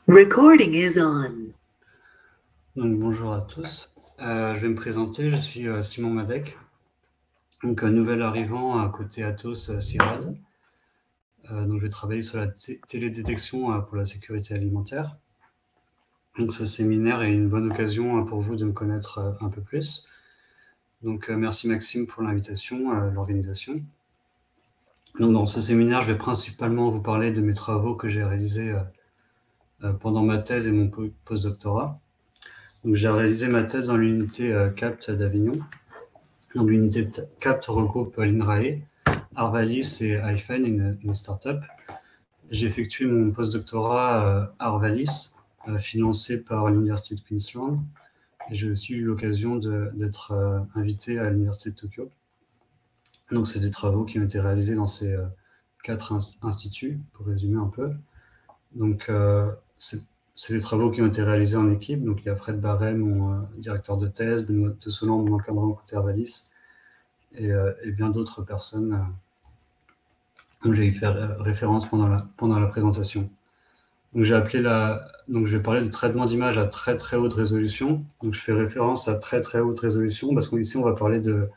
Recording is on. Donc, bonjour à tous. Je vais me présenter, je suis Simon Madec, donc nouvel arrivant à côté Atos CIRAD. Donc, je vais travailler sur la télédétection pour la sécurité alimentaire. Donc, ce séminaire est une bonne occasion pour vous de me connaître un peu plus. Donc, merci Maxime pour l'invitation, l'organisation. Donc, dans ce séminaire, je vais principalement vous parler de mes travaux que j'ai réalisés pendant ma thèse et mon postdoctorat. Donc, j'ai réalisé ma thèse dans l'unité CAPT d'Avignon. Donc, l'unité CAPT regroupe l'INRAE, Arvalis et iPhone, une start-up. J'ai effectué mon postdoctorat à Arvalis, financé par l'Université de Queensland. Et j'ai aussi eu l'occasion d'être invité à l'Université de Tokyo. Donc, c'est des travaux qui ont été réalisés dans ces 4 instituts, pour résumer un peu. Donc, c'est des travaux qui ont été réalisés en équipe. Donc, il y a Fred Barret, mon directeur de thèse, Benoît de Solan, mon encadrant côté Arvalis, et bien d'autres personnes dont j'ai fait référence pendant la présentation. Donc, je vais parler de traitement d'image à très très haute résolution. Donc, je fais référence à très très haute résolution parce qu'ici, on va parler de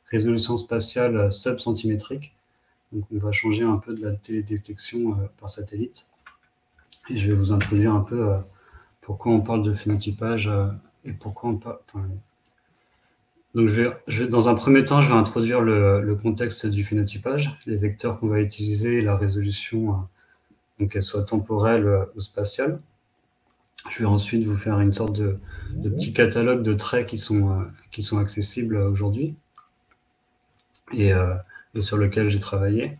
résolution spatiale subcentimétrique. Donc, on va changer un peu de la télédétection par satellite. Et je vais vous introduire un peu pourquoi on parle de phénotypage et pourquoi on parle. Donc, dans un premier temps, je vais introduire le contexte du phénotypage, les vecteurs qu'on va utiliser, la résolution, donc qu'elle soit temporelle ou spatiale. Je vais ensuite vous faire une sorte de petit catalogue de traits qui sont accessibles aujourd'hui et sur lequel j'ai travaillé.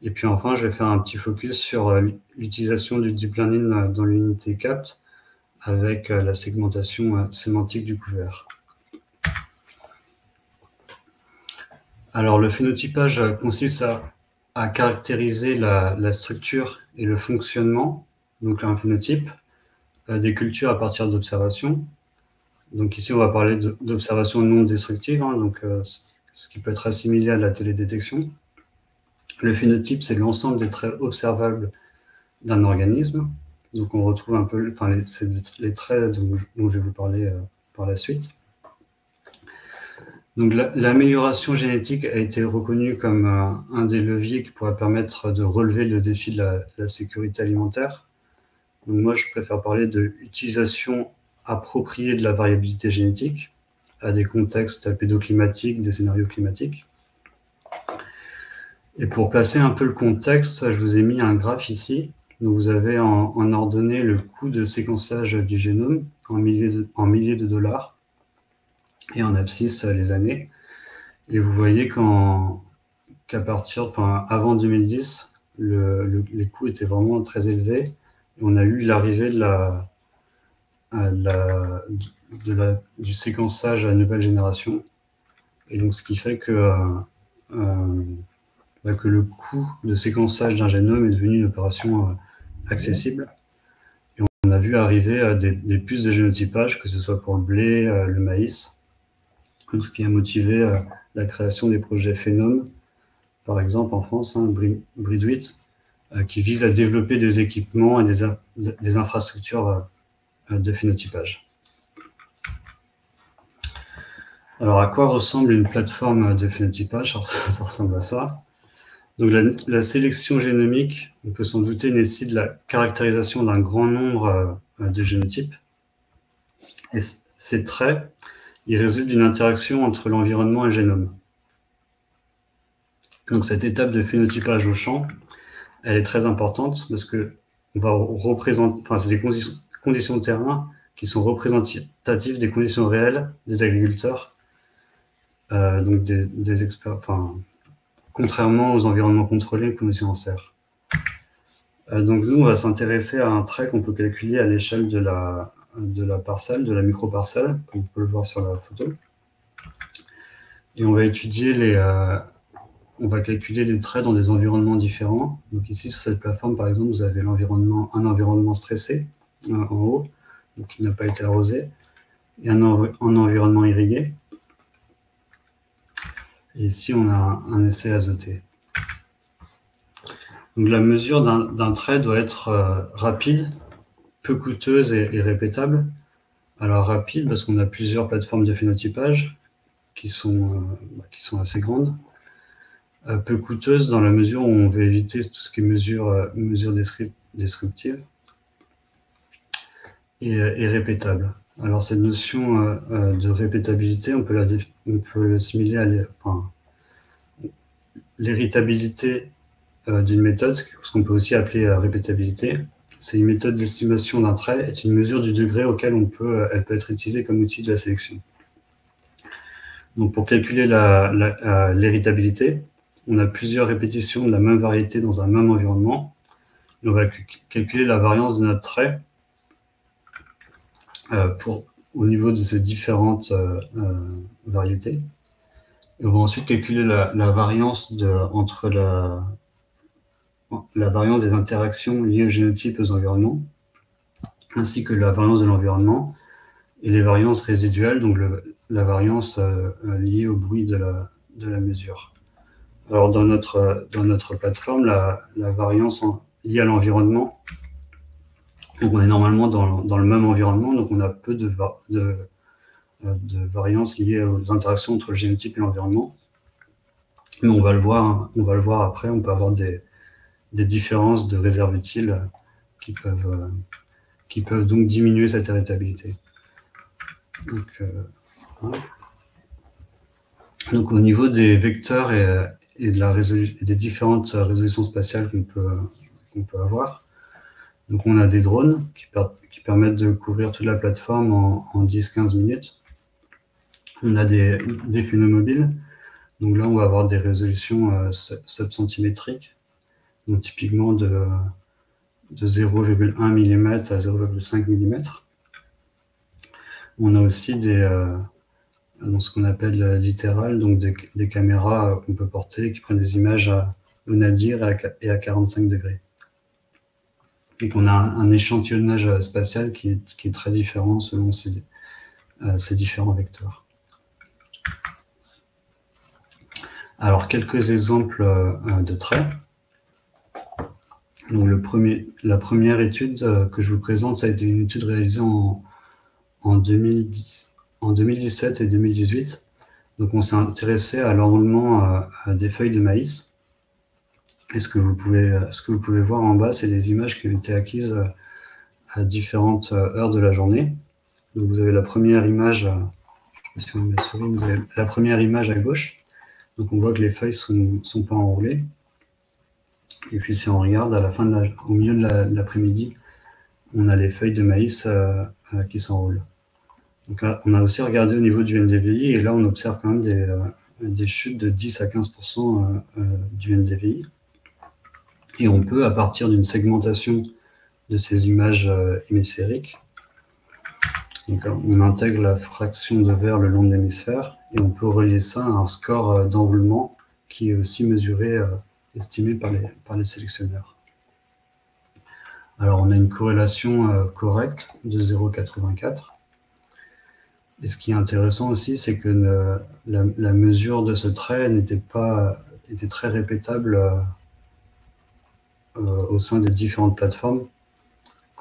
Et puis enfin, je vais faire un petit focus sur l'utilisation du deep learning dans l'unité CAPT avec la segmentation sémantique du couvert. Alors, le phénotypage consiste à caractériser la structure et le fonctionnement, donc un phénotype, des cultures à partir d'observations. Donc ici, on va parler d'observations non destructives, donc ce qui peut être assimilé à la télédétection. Le phénotype, c'est l'ensemble des traits observables d'un organisme. Donc on retrouve un peu, c'est les traits dont je vais vous parler par la suite. Donc l'amélioration génétique a été reconnue comme un des leviers qui pourrait permettre de relever le défi de la sécurité alimentaire. Donc moi, je préfère parler de l'utilisation appropriée de la variabilité génétique à des contextes pédoclimatiques, des scénarios climatiques. Et pour placer un peu le contexte, je vous ai mis un graphe ici. Donc vous avez en ordonnée le coût de séquençage du génome en milliers de dollars et en abscisse les années. Et vous voyez qu'à partir, avant 2010, les coûts étaient vraiment très élevés. Et on a eu l'arrivée du séquençage à nouvelle génération. Et donc, ce qui fait que le coût de séquençage d'un génome est devenu une opération accessible. Et on a vu arriver des puces de génotypage, que ce soit pour le blé, le maïs, ce qui a motivé la création des projets Phénome, par exemple en France, Bridwit, qui vise à développer des équipements et des infrastructures de phénotypage. Alors, à quoi ressemble une plateforme de phénotypage? Ça ressemble à ça. Donc, la sélection génomique, on peut s'en douter, nécessite la caractérisation d'un grand nombre de génotypes. Et ces traits, ils résultent d'une interaction entre l'environnement et le génome. Donc, cette étape de phénotypage au champ, elle est très importante parce que on va représenter, c'est des conditions de terrain qui sont représentatives des conditions réelles des agriculteurs, donc des experts, contrairement aux environnements contrôlés, conditions en serre. Donc nous, on va s'intéresser à un trait qu'on peut calculer à l'échelle de la parcelle, de la microparcelle, comme on peut le voir sur la photo. Et on va étudier on va calculer les traits dans des environnements différents. Donc ici, sur cette plateforme, par exemple, vous avez un environnement stressé en haut, donc qui n'a pas été arrosé, et un environnement irrigué. Et ici, on a un essai azoté. Donc la mesure d'un trait doit être rapide peu coûteuse et répétable. Alors rapide, parce qu'on a plusieurs plateformes de phénotypage qui sont assez grandes. Peu coûteuse dans la mesure où on veut éviter tout ce qui est mesures descriptives. Et répétable. Alors cette notion de répétabilité, on peut l'assimiler à l'héritabilité d'une méthode, ce qu'on peut aussi appeler répétabilité. C'est une méthode d'estimation d'un trait, est une mesure du degré auquel elle peut être utilisée comme outil de la sélection. Donc pour calculer l'héritabilité, on a plusieurs répétitions de la même variété dans un même environnement. Et on va calculer la variance de notre trait au niveau de ces différentes variétés. Et on va ensuite calculer la variance entre la variance des interactions liées au génotype et aux environnements, ainsi que la variance de l'environnement et les variances résiduelles, donc la variance liée au bruit de la mesure. Alors dans notre plateforme, la variance liée à l'environnement, donc on est normalement dans le même environnement, donc on a peu de variances liées aux interactions entre le génotype et l'environnement. Mais on va le voir après, on peut avoir des différences de réserve utile qui peuvent donc diminuer cette héritabilité. Donc au niveau des vecteurs et des différentes résolutions spatiales qu'on peut avoir, donc on a des drones qui permettent de couvrir toute la plateforme en 10-15 minutes. On a des phénomobiles. Donc là, on va avoir des résolutions subcentimétriques, donc typiquement de 0,1 mm à 0,5 mm. On a aussi dans ce qu'on appelle littéral, donc des caméras qu'on peut porter qui prennent des images au nadir et à 45 degrés. Donc on a un échantillonnage spatial qui est très différent selon ces différents vecteurs. Alors, quelques exemples de traits. Donc, la première étude que je vous présente, ça a été une étude réalisée en 2017 et 2018. Donc, on s'est intéressé à l'enroulement des feuilles de maïs. Et ce que vous pouvez voir en bas, c'est des images qui ont été acquises à différentes heures de la journée. Donc, vous avez la première image, je sais pas si on met la souris, vous avez la première image à gauche. Donc on voit que les feuilles sont pas enroulées. Et puis si on regarde au milieu de l'après-midi, on a les feuilles de maïs qui s'enroulent. Donc on a aussi regardé au niveau du NDVI et là on observe quand même des chutes de 10 à 15% du NDVI. Et on peut, à partir d'une segmentation de ces images hémisphériques, donc, on intègre la fraction de verre le long de l'hémisphère et on peut relier ça à un score d'enroulement qui est aussi mesuré, estimé par les sélectionneurs. Alors on a une corrélation correcte de 0,84. Et ce qui est intéressant aussi, c'est que la mesure de ce trait était très répétable au sein des différentes plateformes.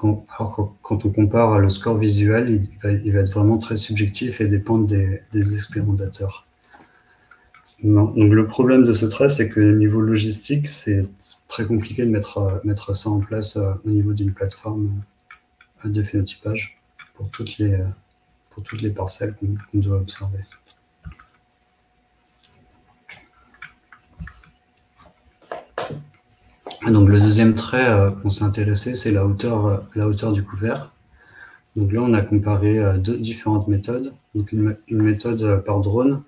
Alors quand on compare le score visuel, il va être vraiment très subjectif et dépendre des expérimentateurs. Donc le problème de ce trait, c'est que au niveau logistique, c'est très compliqué de mettre ça en place au niveau d'une plateforme de phénotypage pour toutes les parcelles qu'on doit observer. Donc le deuxième trait qu'on s'est intéressé, c'est la hauteur du couvert. Donc là, on a comparé deux différentes méthodes. Donc une méthode par drone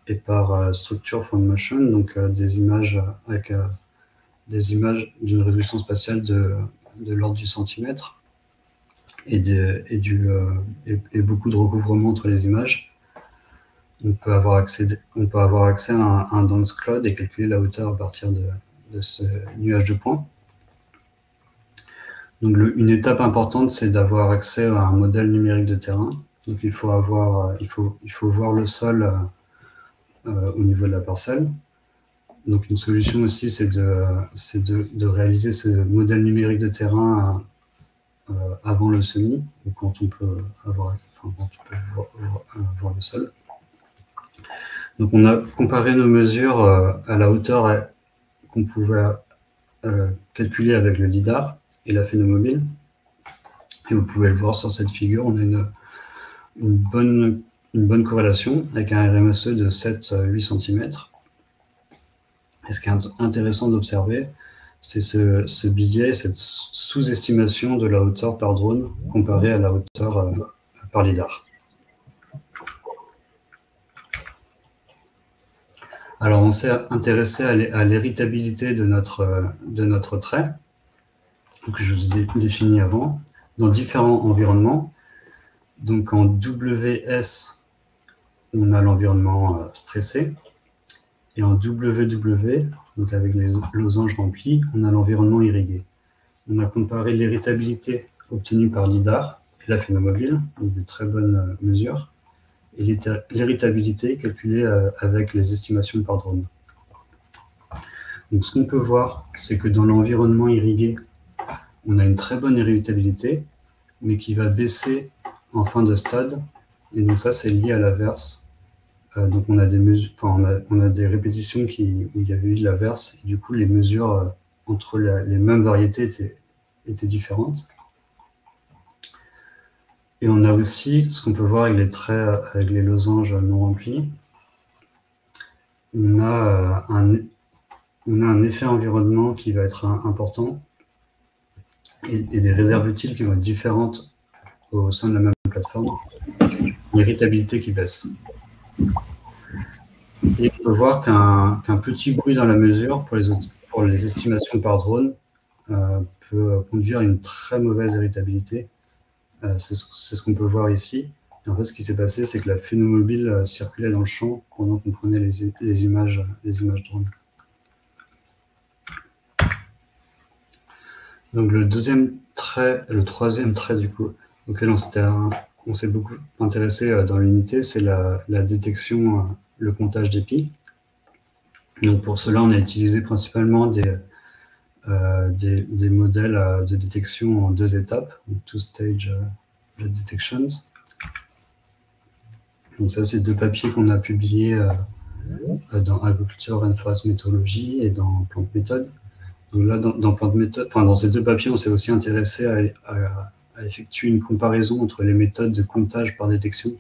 et par structure from motion, donc des images d'une résolution spatiale de l'ordre du centimètre et beaucoup de recouvrement entre les images. On peut avoir accès à un dense cloud et calculer la hauteur à partir de ce nuage de points. Donc une étape importante, c'est d'avoir accès à un modèle numérique de terrain. Donc il faut voir le sol au niveau de la parcelle. Donc une solution aussi, c'est de réaliser ce modèle numérique de terrain avant le semis, ou quand on peut avoir, quand tu peux voir le sol. Donc on a comparé nos mesures à la hauteur qu'on pouvait calculer avec le lidar et la phénomobile. Et vous pouvez le voir sur cette figure, on a une bonne corrélation avec un RMSE de 7-8 cm. Et ce qui est intéressant d'observer, c'est ce biais, cette sous-estimation de la hauteur par drone comparée à la hauteur par lidar. Alors, on s'est intéressé à l'héritabilité de notre trait, que je vous ai défini avant, dans différents environnements. Donc, en WS, on a l'environnement stressé. Et en WW, donc avec les losanges remplis, on a l'environnement irrigué. On a comparé l'héritabilité obtenue par lidar et la phénomobile, donc de très bonnes mesures, et l'héritabilité calculée avec les estimations par drone. Donc ce qu'on peut voir, c'est que dans l'environnement irrigué, on a une très bonne héritabilité, mais qui va baisser en fin de stade, et donc ça c'est lié à l'averse. Donc on a des mesures, on a des répétitions où il y avait eu de l'averse, et du coup les mesures entre les mêmes variétés étaient différentes. Et on a aussi, ce qu'on peut voir avec les traits, avec les losanges non remplis, on a un effet environnement qui va être important, et des réserves utiles qui vont être différentes au sein de la même plateforme, l'héritabilité qui baisse. Et on peut voir qu'un petit bruit dans la mesure pour les estimations par drone peut conduire à une très mauvaise héritabilité. C'est ce qu'on peut voir ici. Et en fait, ce qui s'est passé, c'est que la phénomobile circulait dans le champ pendant qu'on prenait les images drone. Donc le troisième trait du coup, auquel on s'est beaucoup intéressé dans l'unité, c'est la détection, le comptage d'épis. Donc pour cela, on a utilisé principalement des modèles de détection en 2 étapes, two-stage detections. Donc ça, c'est 2 papiers qu'on a publiés dans Agriculture and Forest Methodology et dans Plant Method. Donc là, dans ces 2 papiers, on s'est aussi intéressé à effectuer une comparaison entre les méthodes de comptage par détection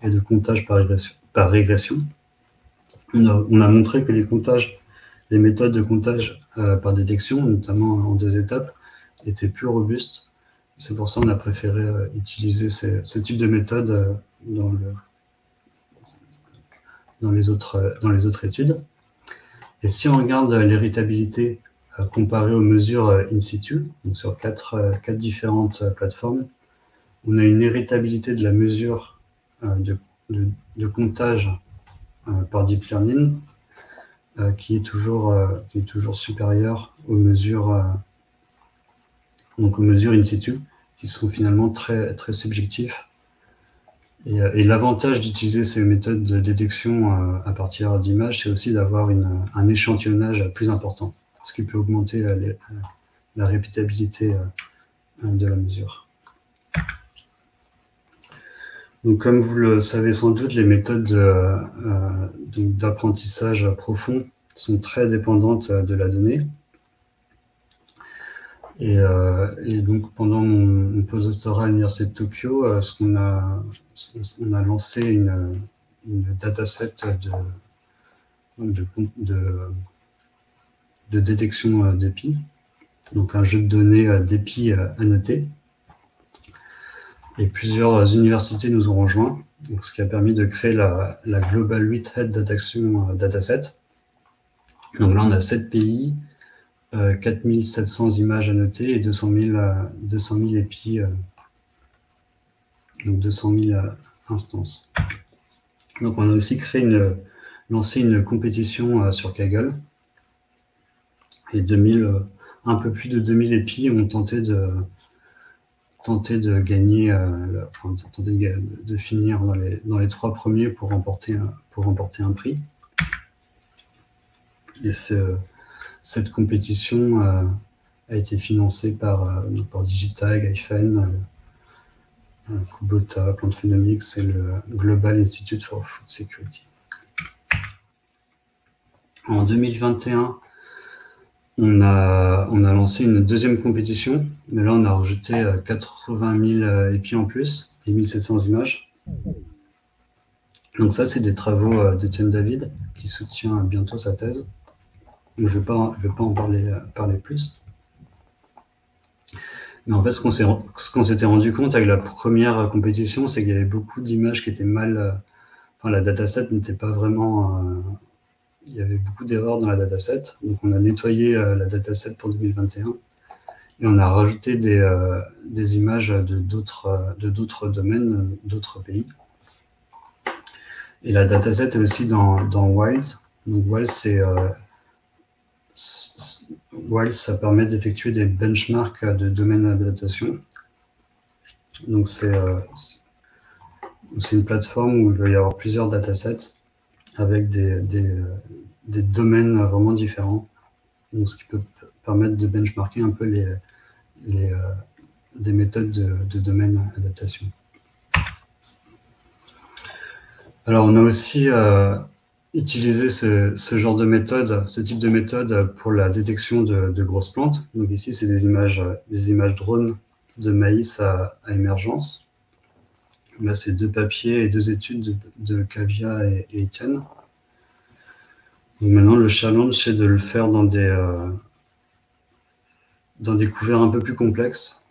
et de comptage par régression. On a montré que les méthodes de comptage par détection, notamment en 2 étapes, étaient plus robustes. C'est pour ça qu'on a préféré utiliser ce type de méthode dans les autres études. Et si on regarde l'héritabilité comparée aux mesures in situ, donc sur 4 différentes plateformes, on a une héritabilité de la mesure de comptage par deep learning qui est toujours supérieure aux mesures in situ, qui sont finalement très, très subjectifs. Et l'avantage d'utiliser ces méthodes de détection à partir d'images, c'est aussi d'avoir un échantillonnage plus important, ce qui peut augmenter la répétabilité de la mesure. Donc, comme vous le savez sans doute, les méthodes d'apprentissage profond sont très dépendantes de la donnée. Et donc, pendant mon postdoctorat à l'Université de Tokyo, on a lancé une dataset de détection d'épis, donc un jeu de données d'épis annotés. Et plusieurs universités nous ont rejoints, donc ce qui a permis de créer la Global 8 Head Detection Dataset. Donc là, on a 7 pays, 4700 images annotées et 200 000 épis, donc 200 000 instances. Donc on a aussi lancé une compétition sur Kaggle. Et un peu plus de 2000 épis ont tenté de gagner, de finir dans les 3 premiers pour remporter un prix. Et cette compétition a été financé par Digitag, IFN, Kubota, Plant Phenomics et le Global Institute for Food Security. En 2021, on a lancé une deuxième compétition, mais là on a rejeté 80 000 épis en plus, 10 700 images. Donc ça, c'est des travaux d'Étienne David, qui soutient bientôt sa thèse. Donc, je ne vais pas en parler plus. Mais en fait, ce qu'on s'était rendu compte avec la première compétition, c'est qu'il y avait beaucoup d'images qui étaient mal... Enfin, la dataset n'était pas vraiment... il y avait beaucoup d'erreurs dans la dataset. Donc, on a nettoyé la dataset pour 2021. Et on a rajouté des images de d'autres domaines, d'autres pays. Et la dataset est aussi dans WILDS. Donc, WILDS, ça permet d'effectuer des benchmarks de domaines d'adaptation. Donc, c'est une plateforme où il va y avoir plusieurs datasets avec des domaines vraiment différents. Donc, ce qui peut permettre de benchmarker un peu des méthodes de domaine adaptation. Alors, on a aussi utilisé ce genre de méthode, ce type de méthode pour la détection de grosses plantes. Donc ici, c'est des images drones de maïs à émergence. Là, c'est 2 papiers et 2 études de Kavia et Etienne. Donc maintenant, le challenge, c'est de le faire dans des couverts un peu plus complexes,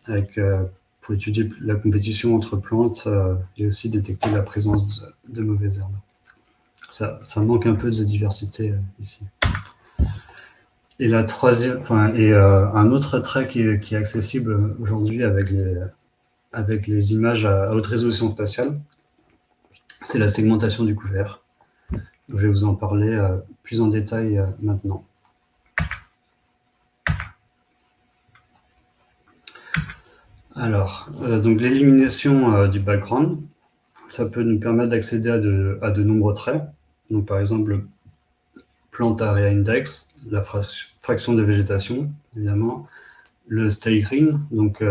pour étudier la compétition entre plantes et aussi détecter la présence de mauvaises herbes. Ça manque un peu de diversité ici. Et la troisième, un autre trait qui est accessible aujourd'hui avec les images à haute résolution spatiale, c'est la segmentation du couvert. Je vais vous en parler plus en détail maintenant. Alors, donc l'élimination du background, ça peut nous permettre d'accéder à de nombreux traits. Donc, par exemple, Plant Area Index, la fraction de végétation, évidemment, le stay green, donc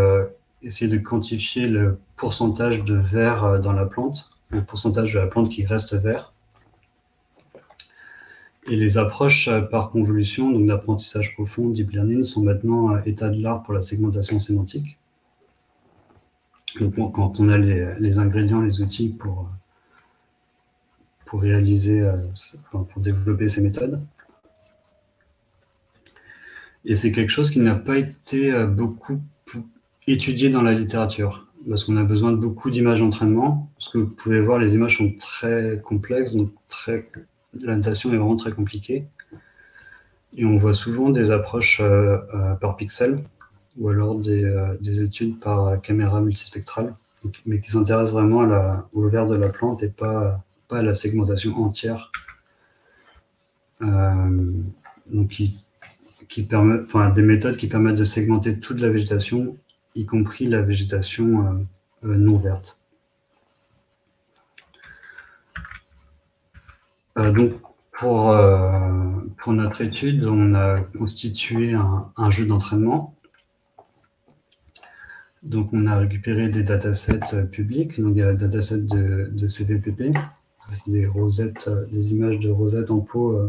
essayer de quantifier le pourcentage de vert dans la plante, le pourcentage de la plante qui reste vert. Et les approches par convolution, donc d'apprentissage profond, deep learning, sont maintenant état de l'art pour la segmentation sémantique. Donc, quand on a les ingrédients, les outils pour réaliser, pour développer ces méthodes. Et c'est quelque chose qui n'a pas été beaucoup étudié dans la littérature, parce qu'on a besoin de beaucoup d'images d'entraînement. Parce que vous pouvez voir, les images sont très complexes, donc la notation est vraiment très compliquée. Et on voit souvent des approches par pixel, ou alors des études par caméra multispectrale, mais qui s'intéressent vraiment au vert de la plante et pas à la segmentation entière. Donc, qui permet, des méthodes qui permettent de segmenter toute la végétation, y compris la végétation non verte. Donc, pour notre étude, on a constitué un jeu d'entraînement. Donc, on a récupéré des datasets publics. Donc, il y a la dataset de CVPP. C'est des rosettes, des images de rosettes en pot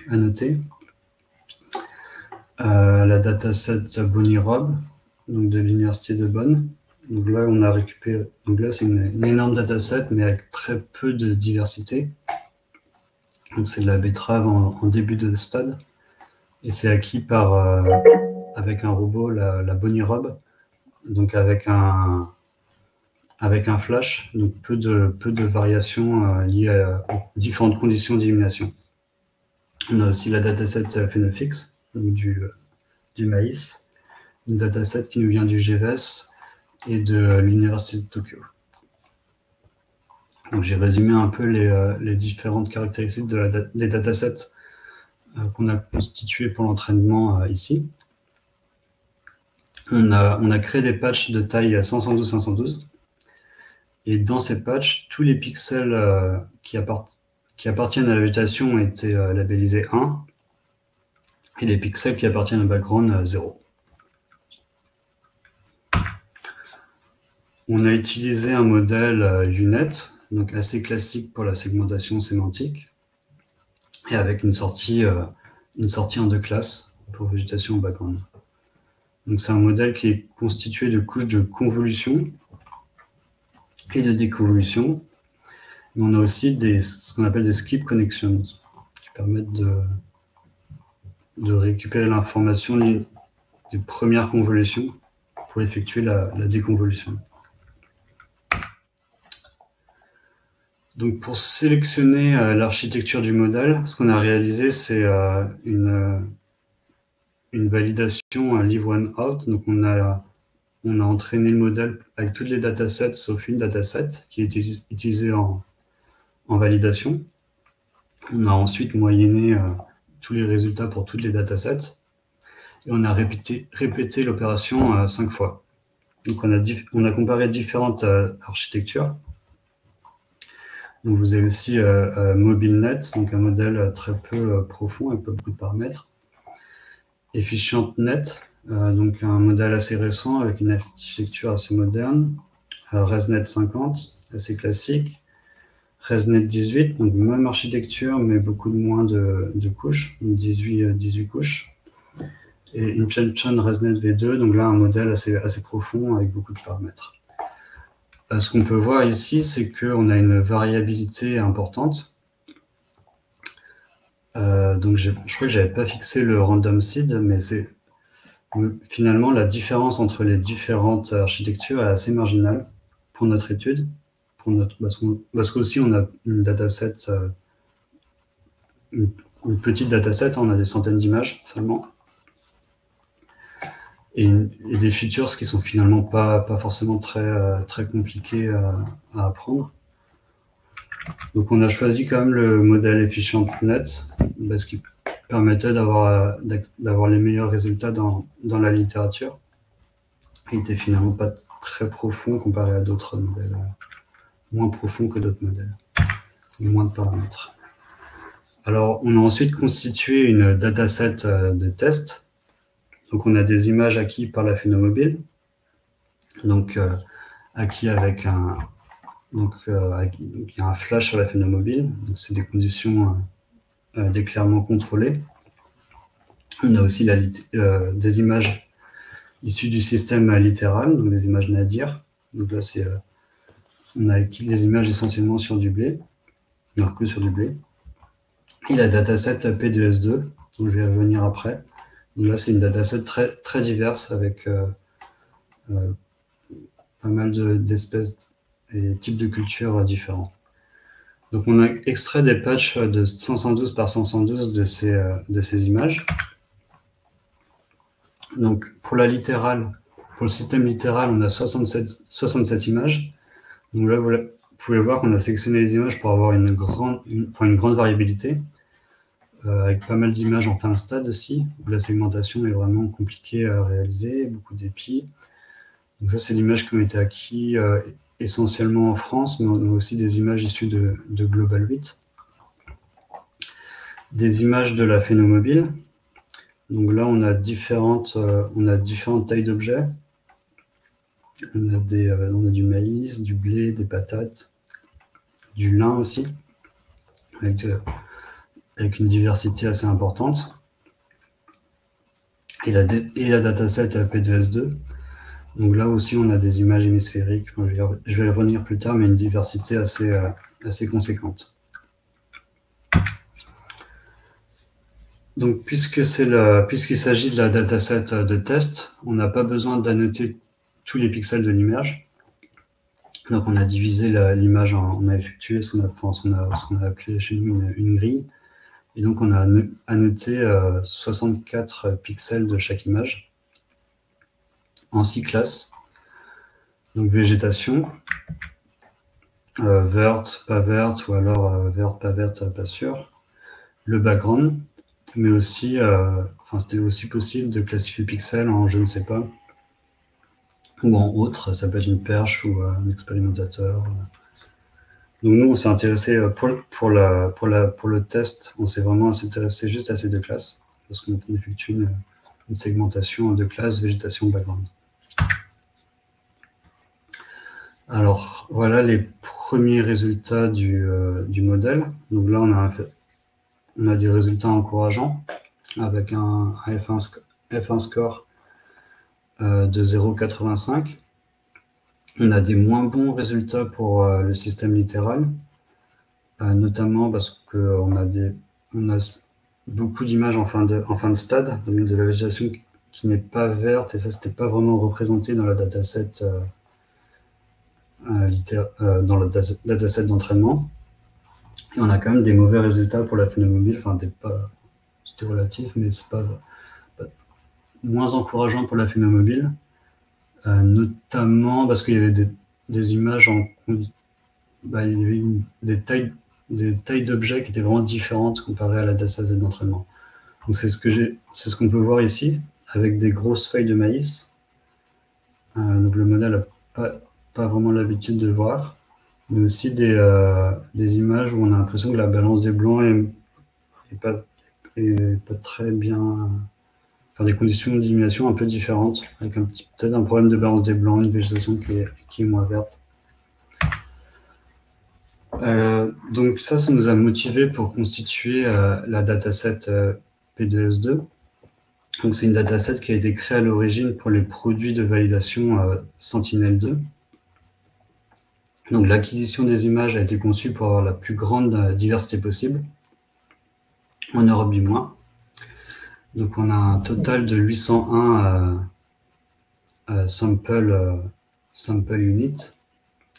annotées. La dataset Bonnie Rob, donc de l'université de Bonn. Donc là, on a récupéré. Donc là, c'est une énorme dataset, mais avec très peu de diversité. Donc c'est de la betterave en début de stade, et c'est acquis avec un robot, la Bonnie Rob, donc avec un flash, donc peu de variations liées aux différentes conditions d'illumination. On a aussi la dataset Phenofix, donc du maïs, une dataset qui nous vient du GVS et de l'université de Tokyo. Donc j'ai résumé un peu les différentes caractéristiques des datasets qu'on a constitués pour l'entraînement ici. On a créé des patchs de taille 512-512. Et dans ces patchs, tous les pixels qui appartiennent à la végétation ont été labellisés 1, et les pixels qui appartiennent au background 0. On a utilisé un modèle UNet, donc assez classique pour la segmentation sémantique, et avec une sortie en 2 classes pour végétation au background. Donc c'est un modèle qui est constitué de couches de convolution et de déconvolution. Mais on a aussi ce qu'on appelle des skip connections, qui permettent de récupérer l'information des premières convolutions pour effectuer la déconvolution. Donc pour sélectionner l'architecture du modèle, ce qu'on a réalisé, c'est une validation leave one out. Donc on a entraîné le modèle avec toutes les datasets sauf une dataset qui est utilisée en validation. On a ensuite moyenné tous les résultats pour toutes les datasets et on a répété l'opération 5 fois. Donc on a comparé différentes architectures. Donc vous avez aussi MobileNet, donc un modèle très peu profond avec pas beaucoup de paramètres. EfficientNet, donc un modèle assez récent avec une architecture assez moderne. ResNet 50, assez classique. ResNet 18, donc même architecture, mais beaucoup moins de couches, 18 couches. Et Incheon ResNet V2, donc là un modèle assez profond avec beaucoup de paramètres. Ce qu'on peut voir ici, c'est qu'on a une variabilité importante. Donc je crois que j'avais pas fixé le random seed, mais c'est finalement la différence entre les différentes architectures est assez marginale pour notre étude. Parce qu'aussi on a une dataset, une petite dataset, on a des centaines d'images seulement. Et des features qui sont finalement pas forcément très compliquées à apprendre. Donc on a choisi quand même le modèle EfficientNet parce qu'il permettait d'avoir les meilleurs résultats dans la littérature. Il était finalement pas très profond comparé à d'autres modèles, moins profond que d'autres modèles, moins de paramètres. Alors on a ensuite constitué une dataset de test. Donc on a des images acquises par la Phénomobile, donc acquis avec il y a un flash sur la Phénomobile, donc c'est des conditions d'éclairement contrôlées. On a aussi des images issues du système littéral, donc des images Nadir. Donc là, on a acquis les images essentiellement sur du blé, donc que sur du blé. Et la dataset P2S2, donc je vais revenir après. Donc là, c'est une dataset très diverse avec pas mal d'espèces et types de cultures différents. Donc on a extrait des patchs de 512 par 512 de ces images. Donc pour la littérale, pour le système littéral, on a 67 images. Donc là, vous pouvez voir qu'on a sélectionné les images pour avoir une grande variabilité, avec pas mal d'images en fin de stade aussi, où la segmentation est vraiment compliquée à réaliser, beaucoup d'épis. Donc ça, c'est l'image qui ont été acquis essentiellement en France, mais on a aussi des images issues de Global 8. Des images de la Phénomobile. Donc là, on a différentes tailles d'objets. On a du maïs, du blé, des patates, du lin aussi, avec une diversité assez importante. Et la dataset P2S2. Donc là aussi, on a des images hémisphériques. Je vais y revenir plus tard, mais une diversité assez conséquente. Donc, puisqu'il s'agit de la dataset de test, on n'a pas besoin d'annoter tous les pixels de l'image. Donc, on a divisé l'image, on a effectué ce qu'on a appelé chez nous une grille. Et donc, on a annoté 64 pixels de chaque image en 6 classes. Donc, végétation, verte, pas verte, ou alors verte, pas sûr. Le background, mais aussi, c'était aussi possible de classifier pixels en je ne sais pas, ou en autre, ça peut être une perche ou un expérimentateur. Donc nous, on s'est intéressé pour le test, on s'est vraiment intéressé juste à ces 2 classes, parce qu'on effectue une segmentation en 2 classes, végétation, background. Alors, voilà les premiers résultats du modèle. Donc là, on a des résultats encourageants avec un F1 score de 0,85. On a des moins bons résultats pour le système littéral, notamment parce qu'on a beaucoup d'images en fin de stade, donc de la végétation qui n'est pas verte, et ça, c'était pas vraiment représenté dans la dataset dans le dataset d'entraînement. Et on a quand même des mauvais résultats pour la phénomobile, enfin, c'était relatif, mais c'est pas moins encourageant pour la phénomobile, notamment parce qu'il y avait des images il y avait des tailles d'objets qui étaient vraiment différentes comparées à la dataset d'entraînement. Donc c'est ce qu'on peut voir ici, avec des grosses feuilles de maïs. Donc le modèle n'a pas vraiment l'habitude de le voir, mais aussi des images où on a l'impression que la balance des blancs est pas très bien, enfin des conditions d'élimination un peu différentes, avec peut-être un problème de balance des blancs, une végétation qui est moins verte. Donc ça nous a motivé pour constituer la dataset P2S2. Donc c'est une dataset qui a été créée à l'origine pour les produits de validation Sentinel-2. Donc l'acquisition des images a été conçue pour avoir la plus grande diversité possible, en Europe du moins. Donc on a un total de 801 sample unit,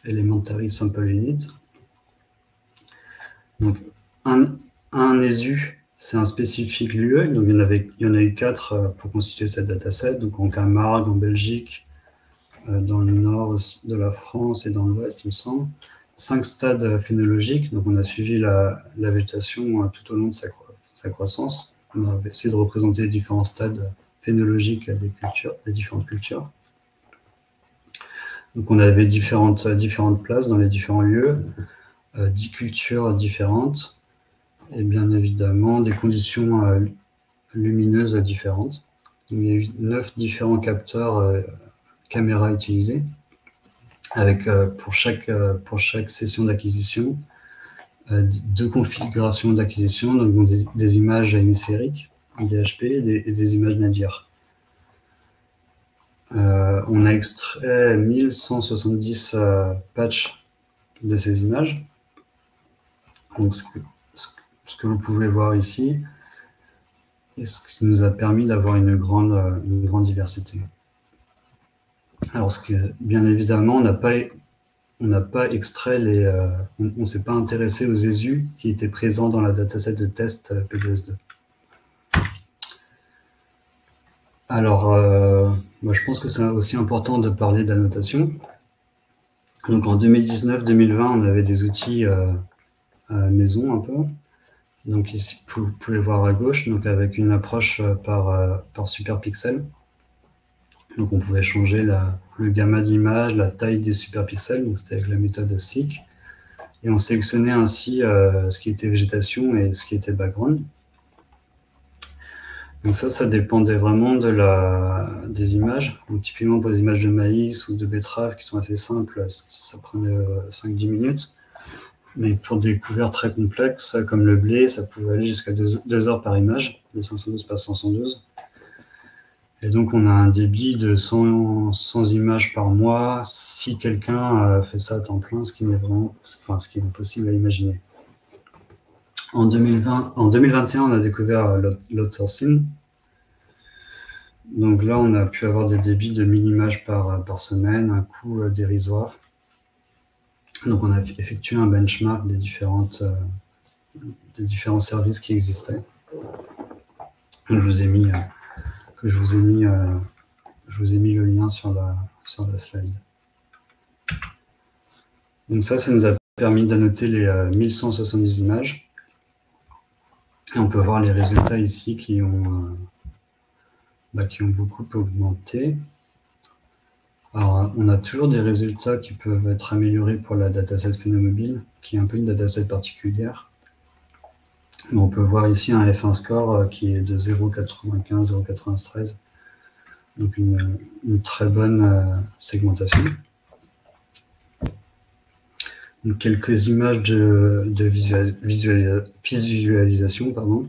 elementary sample unit. Donc un ESU, c'est un spécifique l'UE, donc il y en a eu 4 pour constituer cette dataset, donc en Camargue, en Belgique, dans le nord de la France et dans l'ouest, il me semble. 5 stades phénologiques, donc on a suivi la végétation tout au long de sa croissance. On a essayé de représenter les différents stades phénologiques des différentes cultures. Donc on avait différentes places dans les différents lieux, 10 cultures différentes, et bien évidemment des conditions lumineuses différentes. Donc, il y a eu 9 différents capteurs caméra utilisées, avec pour chaque session d'acquisition 2 configurations d'acquisition, donc des images hémisphériques, des HP et des images nadir. On a extrait 1170 patchs de ces images. Donc ce que vous pouvez voir ici, et ce qui nous a permis d'avoir une grande diversité. Alors, bien évidemment, on n'a pas extrait on ne s'est pas intéressé aux ESU qui étaient présents dans la dataset de test P2S2. Alors, moi, je pense que c'est aussi important de parler d'annotation. Donc en 2019-2020, on avait des outils maison un peu. Donc ici, vous pouvez voir à gauche, donc avec une approche par superpixel. Donc on pouvait changer le gamma de l'image, la taille des superpixels, donc c'était avec la méthode SICK. Et on sélectionnait ainsi ce qui était végétation et ce qui était background. Donc ça dépendait vraiment des images. Donc typiquement pour les images de maïs ou de betterave qui sont assez simples, ça prenait 5-10 minutes. Mais pour des couverts très complexes, comme le blé, ça pouvait aller jusqu'à 2 heures par image, de 512 par 512. Et donc, on a un débit de 100 images par mois si quelqu'un fait ça à temps plein, ce qui est impossible à imaginer. En 2021, on a découvert l'outsourcing. Donc là, on a pu avoir des débits de 1000 images par semaine, un coût dérisoire. Donc, on a effectué un benchmark des différents services qui existaient. Donc, je vous ai mis le lien sur la slide. Donc ça nous a permis d'annoter les 1170 images. Et on peut voir les résultats ici qui ont beaucoup augmenté. Alors, on a toujours des résultats qui peuvent être améliorés pour la dataset phénomobile, qui est un peu une dataset particulière. Mais on peut voir ici un F1 score qui est de 0,95, 0,93. Donc une très bonne segmentation. Donc, quelques images de visualisation, pardon.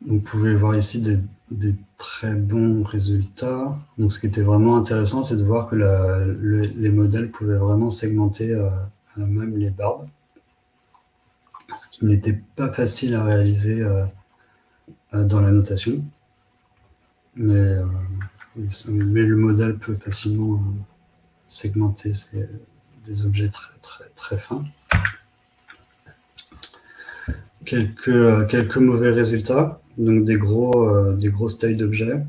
Vous pouvez voir ici des très bons résultats. Donc, ce qui était vraiment intéressant, c'est de voir que les modèles pouvaient vraiment segmenter même les barbes, ce qui n'était pas facile à réaliser dans la notation. Mais le modèle peut facilement segmenter des objets très, très, très fins. Quelques mauvais résultats, donc des grosses tailles d'objets.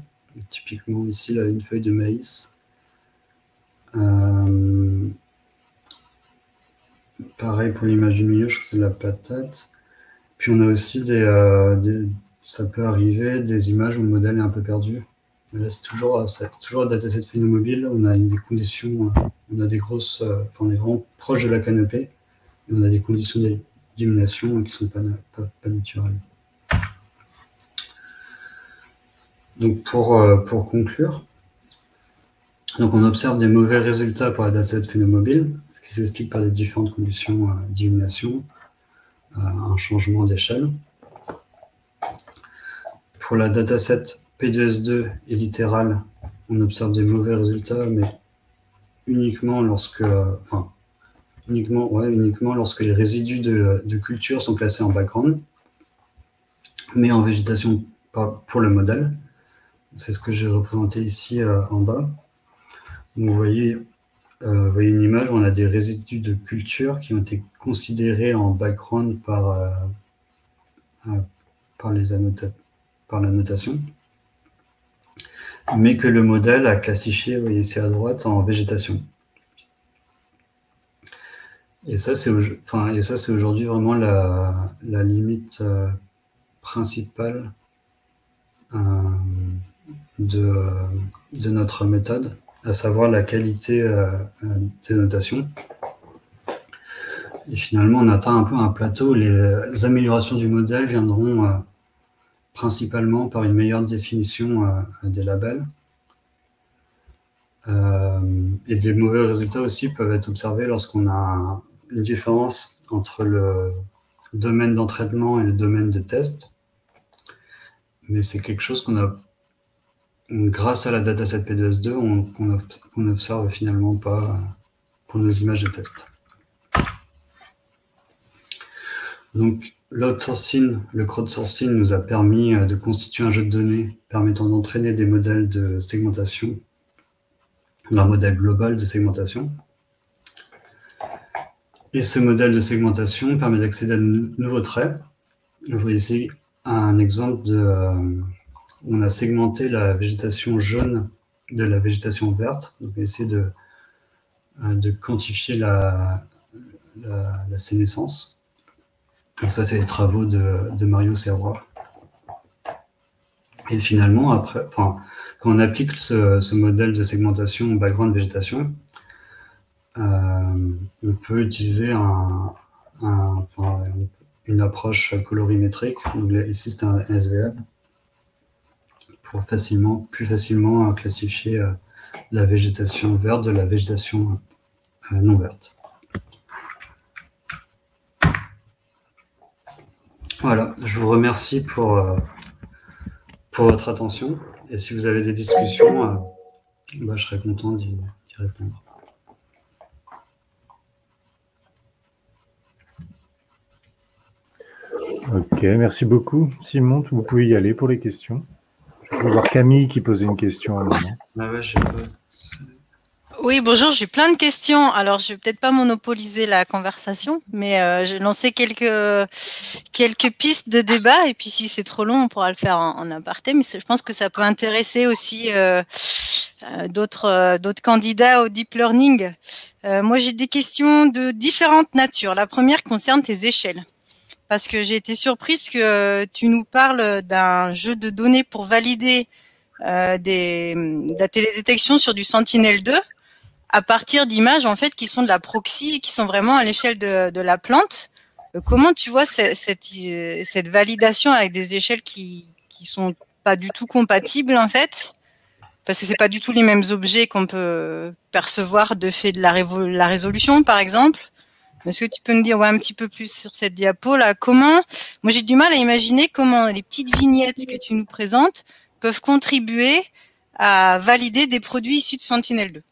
Typiquement ici, là, une feuille de maïs. Pareil pour l'image du milieu, je crois que c'est de la patate. Puis on a aussi ça peut arriver, des images où le modèle est un peu perdu. Mais là, c'est toujours un dataset phénomobile. On a des conditions, on a des grosses, on est vraiment proche de la canopée. Et on a des conditions d'illumination qui ne sont pas naturelles. Donc pour conclure, donc on observe des mauvais résultats pour la dataset phénomobile, ce qui s'explique par des différentes conditions d'illumination, un changement d'échelle. Pour la dataset P2S2 et littérale, on observe des mauvais résultats, mais uniquement lorsque les résidus de culture sont placés en background, mais en végétation pour le modèle. C'est ce que j'ai représenté ici en bas. Donc, vous voyez une image où on a des résidus de culture qui ont été considérés en background par la notation, mais que le modèle a classifié, vous voyez ici à droite, en végétation. Et ça, c'est aujourd'hui vraiment la limite principale de notre méthode, à savoir la qualité des notations. Et finalement, on atteint un peu un plateau. Les améliorations du modèle viendront principalement par une meilleure définition des labels. Et des mauvais résultats aussi peuvent être observés lorsqu'on a une différence entre le domaine d'entraînement et le domaine de test. Mais c'est quelque chose grâce à la dataset P2S2, qu'on n'observe finalement pas pour nos images de test. Donc, le crowdsourcing nous a permis de constituer un jeu de données permettant d'entraîner des modèles de segmentation, d'un modèle global de segmentation. Et ce modèle de segmentation permet d'accéder à de nouveaux traits. Vous voyez ici un exemple où on a segmenté la végétation jaune de la végétation verte. Donc, on va essayer de quantifier la sénescence. Et ça, c'est les travaux de Mario Serroir. Et finalement, quand on applique ce modèle de segmentation au background végétation, on peut utiliser une approche colorimétrique. Donc, ici, c'est un SVM pour plus facilement classifier la végétation verte de la végétation non verte. Voilà, je vous remercie pour votre attention. Et si vous avez des discussions, je serai content d'y répondre. Ok, merci beaucoup. Simon, vous pouvez y aller pour les questions. Je peux voir Camille qui posait une question à un moment. Ah ouais, je sais pas. Oui, bonjour, j'ai plein de questions. Alors, je vais peut-être pas monopoliser la conversation, mais j'ai lancé quelques pistes de débat. Et puis, si c'est trop long, on pourra le faire en aparté. Mais je pense que ça peut intéresser aussi d'autres candidats au deep learning. Moi, j'ai des questions de différentes natures. La première concerne tes échelles. Parce que j'ai été surprise que tu nous parles d'un jeu de données pour valider de la télédétection sur du Sentinel-2 à partir d'images en fait qui sont de la proxy et qui sont vraiment à l'échelle de la plante. Comment tu vois cette validation avec des échelles qui sont pas du tout compatibles en fait? Parce que c'est pas du tout les mêmes objets qu'on peut percevoir de fait de la résolution, par exemple. Est-ce que tu peux nous dire un petit peu plus sur cette diapo là? Moi j'ai du mal à imaginer comment les petites vignettes que tu nous présentes peuvent contribuer à valider des produits issus de Sentinel-2.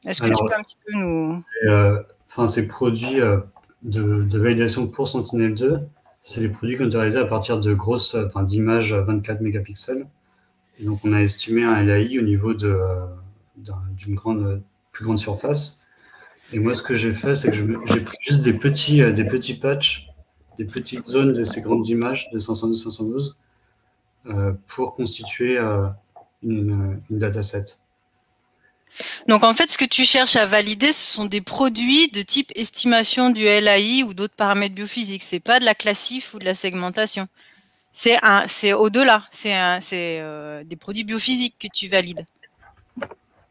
Est-ce que tu peux un petit peu nous... Ces produits de validation pour Sentinel-2, c'est les produits qu'on doit réaliser à partir de d'images 24 mégapixels. Et donc on a estimé un LAI au niveau d'une plus grande surface. Et moi, ce que j'ai fait, c'est que j'ai pris juste des petits patchs, des petites zones de ces grandes images de 512-512 pour constituer une dataset. Donc en fait, ce que tu cherches à valider, ce sont des produits de type estimation du LAI ou d'autres paramètres biophysiques. C'est pas de la classif ou de la segmentation. C'est au-delà. C'est des produits biophysiques que tu valides.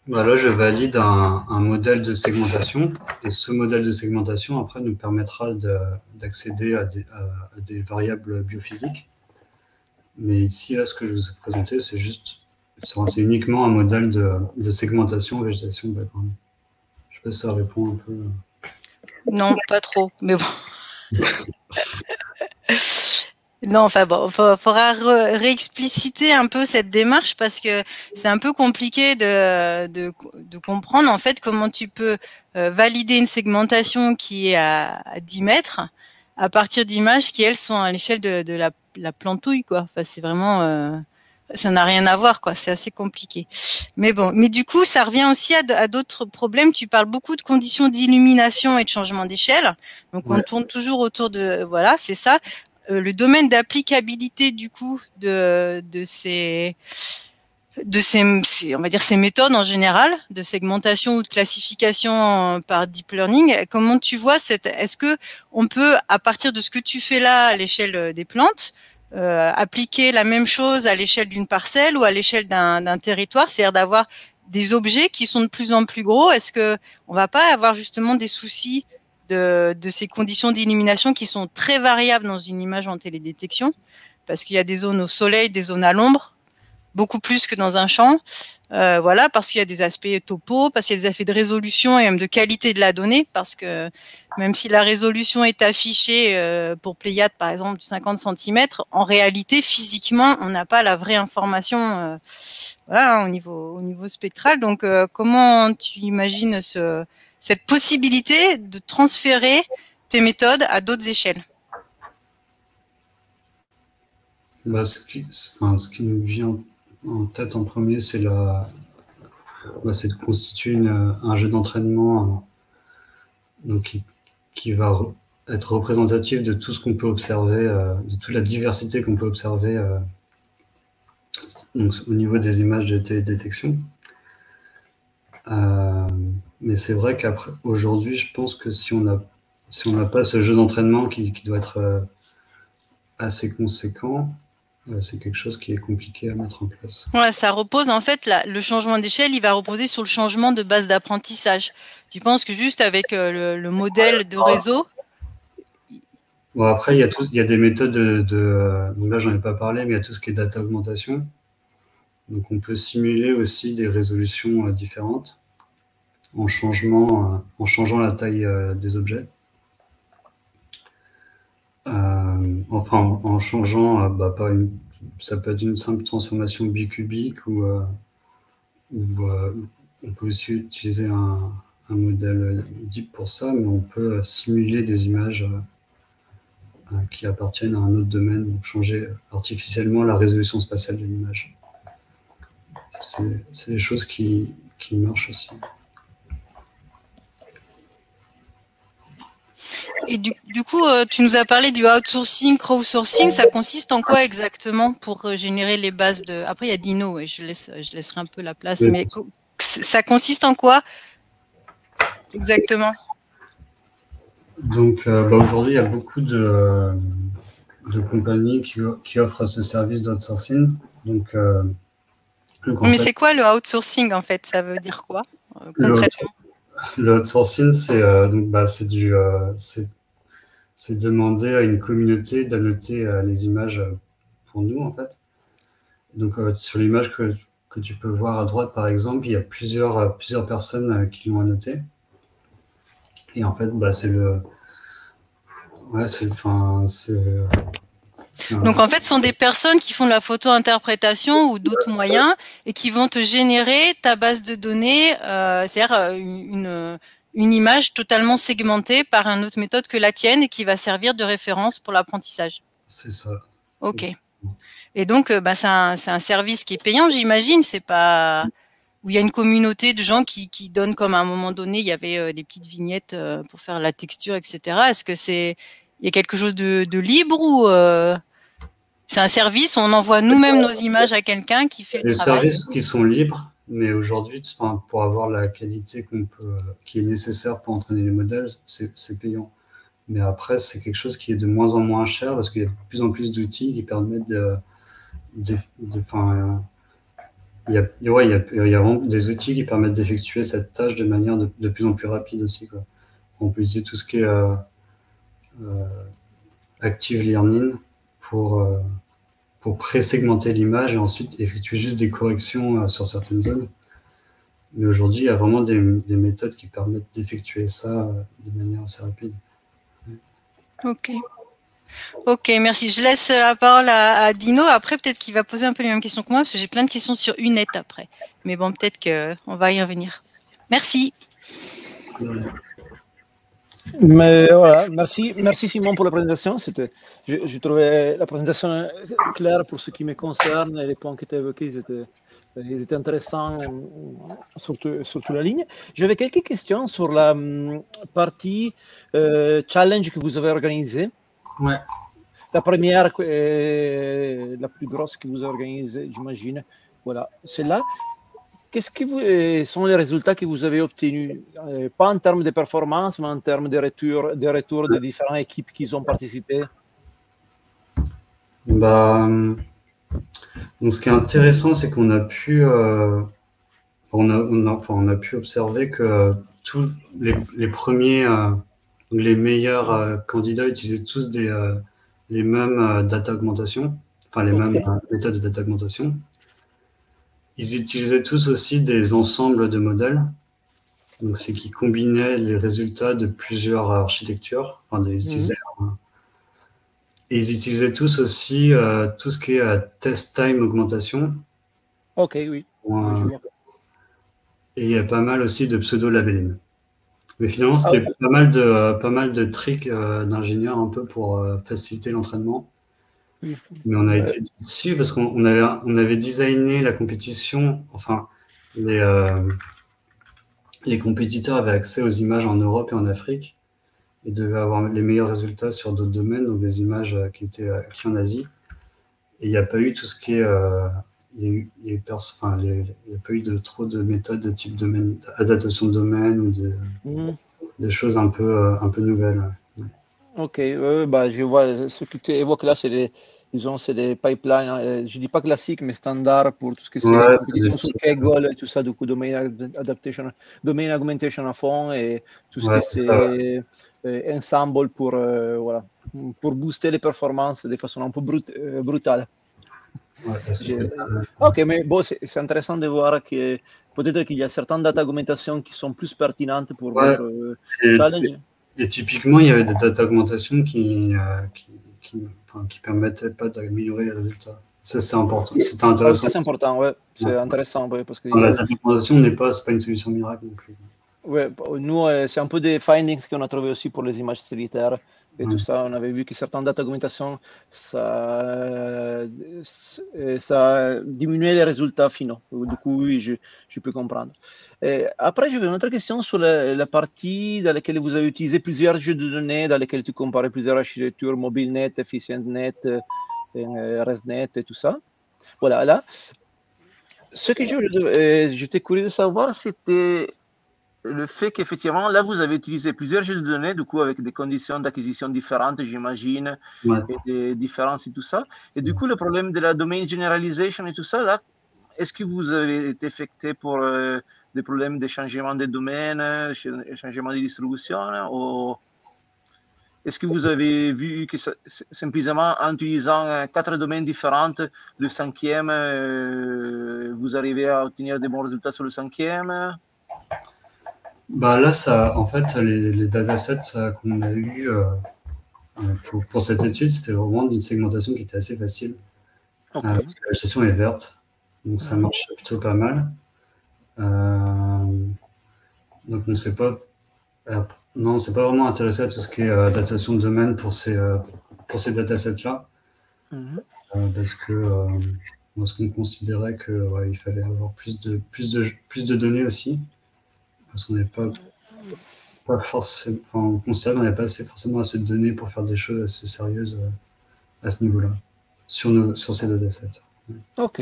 Là, je valide un modèle de segmentation, et ce modèle de segmentation, après, nous permettra d'accéder à des variables biophysiques. Mais ici, là, ce que je vous ai présenté, c'est uniquement un modèle de segmentation végétation background. Je sais pas si ça répond un peu. Non, pas trop, mais bon. Non, enfin bon, faudra réexpliciter un peu cette démarche parce que c'est un peu compliqué de comprendre en fait comment tu peux valider une segmentation qui est à 10 mètres à partir d'images qui elles sont à l'échelle de la plantouille, quoi. Enfin, c'est vraiment ça n'a rien à voir, quoi. C'est assez compliqué. Mais bon, mais du coup, ça revient aussi à d'autres problèmes. Tu parles beaucoup de conditions d'illumination et de changement d'échelle. Donc, on tourne toujours autour de, voilà, c'est ça. Le domaine d'applicabilité, du coup, de ces, on va dire, ces méthodes en général, de segmentation ou de classification par deep learning. Comment tu vois est-ce que on peut, à partir de ce que tu fais là, à l'échelle des plantes, appliquer la même chose à l'échelle d'une parcelle ou à l'échelle d'un territoire, c'est-à-dire d'avoir des objets qui sont de plus en plus gros? Est-ce que on va pas avoir justement des soucis de ces conditions d'illumination qui sont très variables dans une image en télédétection, parce qu'il y a des zones au soleil, des zones à l'ombre, beaucoup plus que dans un champ, voilà, parce qu'il y a des aspects topo, parce qu'il y a des aspects de résolution et même de qualité de la donnée, parce que même si la résolution est affichée pour Pléiade, par exemple, de 50 cm, en réalité, physiquement, on n'a pas la vraie information voilà, au niveau spectral. Donc, comment tu imagines cette possibilité de transférer tes méthodes à d'autres échelles? Ce qui nous vient en tête en premier, c'est de constituer un jeu d'entraînement qui va être représentatif de tout ce qu'on peut observer, de toute la diversité qu'on peut observer donc, au niveau des images de télédétection. Mais c'est vrai qu'après, aujourd'hui, je pense que si on n'a pas ce jeu d'entraînement qui doit être assez conséquent, c'est quelque chose qui est compliqué à mettre en place. Ouais, ça repose en fait, le changement d'échelle, il va reposer sur le changement de base d'apprentissage. Tu penses que juste avec le modèle de réseau... Bon, après, il y a des méthodes donc là, j'en ai pas parlé, mais il y a tout ce qui est data augmentation. Donc, on peut simuler aussi des résolutions différentes en changeant la taille des objets. En changeant, ça peut être une simple transformation bicubique ou on peut aussi utiliser un modèle deep pour ça, mais on peut simuler des images qui appartiennent à un autre domaine, donc changer artificiellement la résolution spatiale de l'image. C'est des choses qui marchent aussi. Et du coup, tu nous as parlé du outsourcing, crowdsourcing. Ça consiste en quoi exactement pour générer les bases de... Après, il y a Dino, ouais, je laisserai un peu la place. Oui. Mais ça consiste en quoi exactement? Donc, aujourd'hui, il y a beaucoup de compagnies qui offrent ce service d'outsourcing. Mais c'est quoi le outsourcing en fait? Ça veut dire quoi concrètement? Le outsourcing, c'est demander à une communauté d'annoter les images pour nous, en fait. Donc, sur l'image que tu peux voir à droite, par exemple, il y a plusieurs personnes qui l'ont annoté. Et en fait, bah, c'est le... Ouais, c'est... Enfin, Donc en fait, ce sont des personnes qui font de la photo-interprétation ou d'autres moyens et qui vont te générer ta base de données, c'est-à-dire une image totalement segmentée par une autre méthode que la tienne et qui va servir de référence pour l'apprentissage. C'est ça. Ok. Et donc, bah, c'est un service qui est payant, j'imagine. C'est pas où il y a une communauté de gens qui donnent, comme à un moment donné, il y avait des petites vignettes pour faire la texture, etc. Est-ce que il y a quelque chose de libre ou c'est un service où on envoie nous-mêmes nos images à quelqu'un qui fait le travail? Les services qui sont libres, mais aujourd'hui, pour avoir la qualité qui est nécessaire pour entraîner les modèles, c'est payant. Mais après, c'est quelque chose qui est de moins en moins cher parce qu'il y a de plus en plus d'outils qui permettent il y a vraiment des outils qui permettent d'effectuer cette tâche de manière de plus en plus rapide aussi, quoi. On peut utiliser tout ce qui est active learning pour pré-segmenter l'image et ensuite effectuer juste des corrections sur certaines zones. Mais aujourd'hui, il y a vraiment des méthodes qui permettent d'effectuer ça de manière assez rapide. Ok. Ok, merci. Je laisse la parole à Dino. Après, peut-être qu'il va poser un peu les mêmes questions que moi, parce que j'ai plein de questions sur UNET après. Mais bon, peut-être qu'on va y revenir. Merci. Mais voilà, merci Simon pour la présentation. Je trouvais la présentation claire pour ce qui me concerne et les points qui étaient évoqués, ils étaient intéressants, surtout la ligne. J'avais quelques questions sur la partie challenge que vous avez organisée. Ouais. La première, la plus grosse que vous avez organisée, j'imagine. Voilà, celle-là. Qu'est-ce que sont les résultats que vous avez obtenus, pas en termes de performance, mais en termes de retour des différentes équipes qui ont participé? Bah, donc ce qui est intéressant, c'est qu'on a pu, on a pu observer que tous les premiers, les meilleurs candidats utilisaient tous les mêmes data augmentation, enfin les mêmes méthodes de data augmentation. Ils utilisaient tous aussi des ensembles de modèles. Donc, c'est qu'ils combinaient les résultats de plusieurs architectures, enfin, et ils utilisaient tous aussi tout ce qui est test time augmentation. Ok, oui. Et il y a pas mal aussi de pseudo-labelling. Mais finalement, c'était pas mal de tricks d'ingénieurs un peu pour faciliter l'entraînement. Mais on a été déçus parce qu'on avait designé la compétition, enfin, les compétiteurs avaient accès aux images en Europe et en Afrique et devaient avoir les meilleurs résultats sur d'autres domaines, donc des images qui étaient acquis en Asie. Et il n'y a pas eu tout ce qui est... il n'y a pas eu trop de méthodes de type domaine, adaptation de domaine ou des choses un peu nouvelles. Ouais. Ok, bah, je vois ce que tu évoques là, c'est des pipelines, je dis pas classiques, mais standards pour tout ce que c'est compétition sur Kaggle et tout ça, du coup, domain augmentation à fond et tout ce que c'est ensemble pour booster les performances de façon un peu brutale. Ouais, ok, mais bon, c'est intéressant de voir que peut-être qu'il y a certaines data augmentations qui sont plus pertinentes pour votre challenge. Et typiquement, il y avait des data augmentations qui permettaient pas d'améliorer les résultats. Ça, c'est important. C'était intéressant. Ça, c'est important, ouais. C'est intéressant, ouais, parce que la data augmentation n'est pas une solution miracle non plus. Ouais, nous, c'est un peu des findings qu'on a trouvé aussi pour les images satellitaires et tout ça. On avait vu que certaines data augmentations, ça diminuait les résultats finaux. Du coup, oui, je peux comprendre. Et après, j'avais une autre question sur la partie dans laquelle vous avez utilisé plusieurs jeux de données, dans lesquels tu comparais plusieurs architectures, MobileNet, EfficientNet, ResNet et tout ça. Voilà, là. Ce que j'étais curieux de savoir, c'était le fait qu'effectivement, là, vous avez utilisé plusieurs jeux de données, du coup, avec des conditions d'acquisition différentes, j'imagine, et des différences et tout ça. Et du coup, le problème de la domain generalization et tout ça, là, est-ce que vous avez été affecté pour des problèmes de changement de domaine, changement de distribution, est-ce que vous avez vu que simplement en utilisant 4 domaines différents, le 5e, vous arrivez à obtenir des bons résultats sur le 5e? Bah là, ça, en fait, les datasets qu'on a eu pour cette étude, c'était vraiment d'une segmentation qui était assez facile. Okay. Parce que la gestion est verte, donc ça marche plutôt pas mal. Donc on ne s'est pas, non, on s'est pas vraiment intéressé à tout ce qui est datation de domaine pour ces datasets-là, parce que parce qu'on considérait que ouais, il fallait avoir plus de données aussi, parce qu'on n'est pas forcément, enfin, on considère qu'on n'avait pas forcément assez de données pour faire des choses assez sérieuses à ce niveau-là, sur ces datasets. Ok,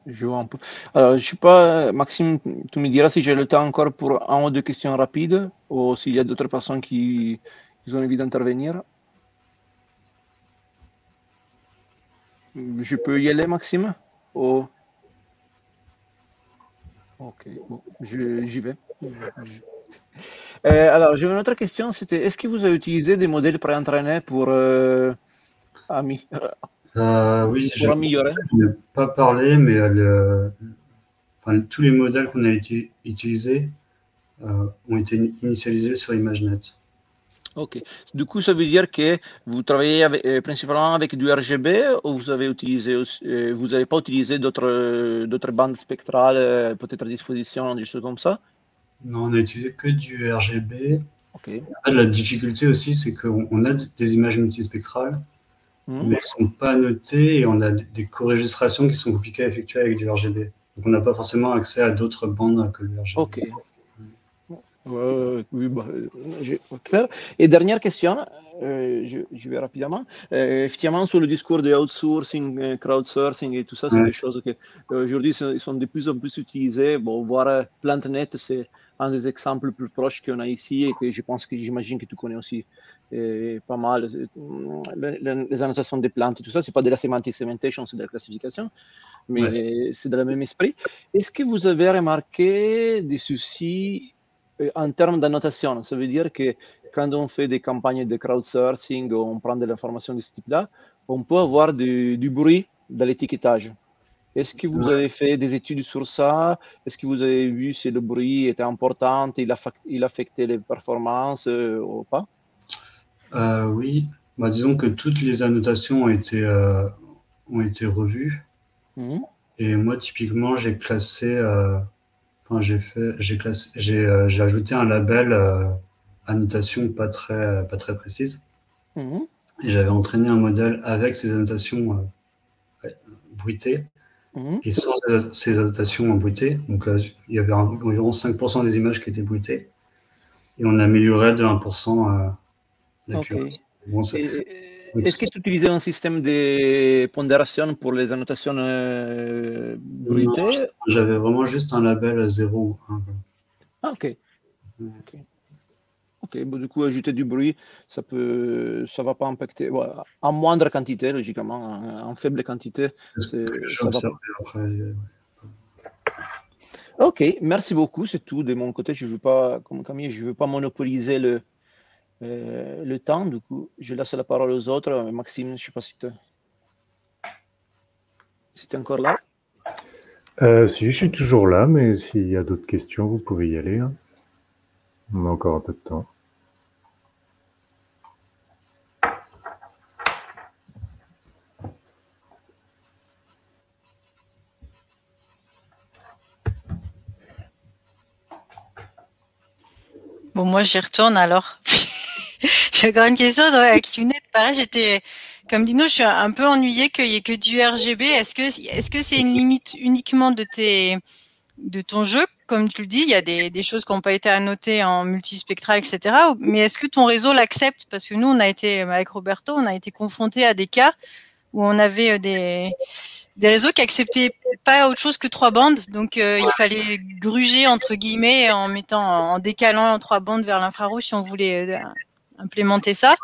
je vois un peu. Alors, je sais pas, Maxime, tu me diras si j'ai le temps encore pour un ou deux questions rapides ou s'il y a d'autres personnes qui ont envie d'intervenir. Je peux y aller, Maxime? Oh. Ok, bon, j'y vais. Alors, j'ai une autre question, c'était est-ce que vous avez utilisé des modèles préentraînés pour oui, pour améliorer? Je n'ai pas parlé, mais enfin, tous les modèles qu'on a utilisés ont été initialisés sur ImageNet. Ok. Du coup, ça veut dire que vous travaillez principalement avec du RGB ou vous avez utilisé, vous n'avez pas utilisé d'autres bandes spectrales peut-être à disposition, des choses comme ça? Non, on n'a utilisé que du RGB. Okay. La difficulté aussi, c'est qu'on a des images multispectrales, mais elles ne sont pas notées et on a des co-registrations qui sont compliquées à effectuer avec du RGB. Donc on n'a pas forcément accès à d'autres bandes que le RGB. Ok. Oui, bah, clair. Et dernière question, je vais rapidement. Effectivement, sur le discours de outsourcing, crowdsourcing et tout ça, c'est des choses qui aujourd'hui sont de plus en plus utilisées. Bon, voir PlantNet, c'est un des exemples plus proches qu'on a ici et que j'imagine que tu connais aussi pas mal. Les annotations des plantes et tout ça, c'est pas de la semantic segmentation, c'est de la classification, mais c'est dans le même esprit. Est-ce que vous avez remarqué des soucis en termes d'annotation? Ça veut dire que quand on fait des campagnes de crowdsourcing, on prend de l'information de ce type-là, on peut avoir du bruit dans l'étiquetage. Est-ce que vous avez fait des études sur ça? Est-ce que vous avez vu si le bruit était important, il affectait les performances ou pas? Oui, bah, disons que toutes les annotations ont été revues. Et moi, typiquement, j'ai classé... Enfin, j'ai ajouté un label annotation pas très précise. Et j'avais entraîné un modèle avec ces annotations bruitées et sans ces annotations bruitées. Donc, il y avait environ 5% des images qui étaient bruitées. Et on améliorait de 1% l'accuracy. Bon, est-ce que tu utilisais un système de pondération pour les annotations bruitées? Non, j'avais vraiment juste un label 0 ou 1. Ah, ok. Ok, bon, du coup, ajouter du bruit, ça va pas impacter, en moindre quantité, logiquement, en faible quantité. Ça va pas. Après, ok, merci beaucoup, c'est tout de mon côté. Je veux pas, comme Camille, je veux pas monopoliser le temps, du coup, je laisse la parole aux autres. Maxime, je ne sais pas si tu es encore là. Si, je suis toujours là, mais s'il y a d'autres questions, vous pouvez y aller. Hein. On a encore un peu de temps. Bon, moi, j'y retourne alors. J'ai encore une question avec QNet. Pareil, j'étais, comme Dino, je suis un peu ennuyée qu'il n'y ait que du RGB. Est-ce que c'est une limite uniquement de ton jeu? Comme tu le dis, il y a des choses qui n'ont pas été annotées en multispectral, etc. Mais est-ce que ton réseau l'accepte? Parce que nous, avec Roberto, on a été confrontés à des cas où on avait des réseaux qui acceptaient pas autre chose que 3 bandes. Donc, il fallait gruger, entre guillemets, en décalant 3 bandes vers l'infrarouge si on voulait implémenter ça.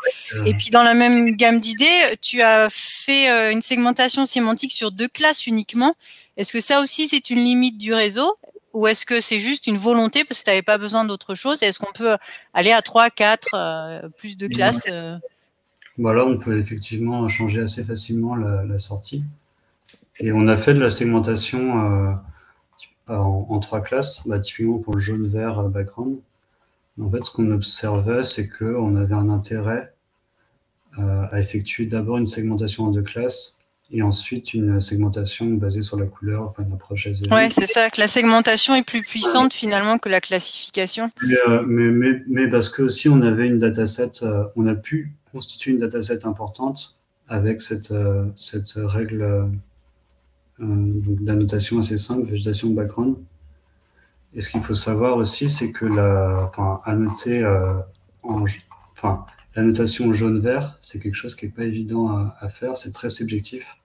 Et puis, dans la même gamme d'idées, tu as fait une segmentation sémantique sur 2 classes uniquement. Est-ce que ça aussi, c'est une limite du réseau? ou est-ce que c'est juste une volonté parce que tu n'avais pas besoin d'autre chose? Est-ce qu'on peut aller à 3, 4, plus de classes Voilà, on peut effectivement changer assez facilement la sortie. Et on a fait de la segmentation en 3 classes, typiquement pour le jaune, vert, background. En fait, ce qu'on observait, c'est qu'on avait un intérêt à effectuer d'abord une segmentation en 2 classes et ensuite une segmentation basée sur la couleur, enfin une approche aisée. Ouais, c'est ça, que la segmentation est plus puissante finalement que la classification. Mais parce que aussi on avait une dataset, on a pu constituer une dataset importante avec cette règle d'annotation assez simple, végétation background. Et ce qu'il faut savoir aussi, c'est que l'annotation jaune-vert, c'est quelque chose qui n'est pas évident à faire, c'est très subjectif.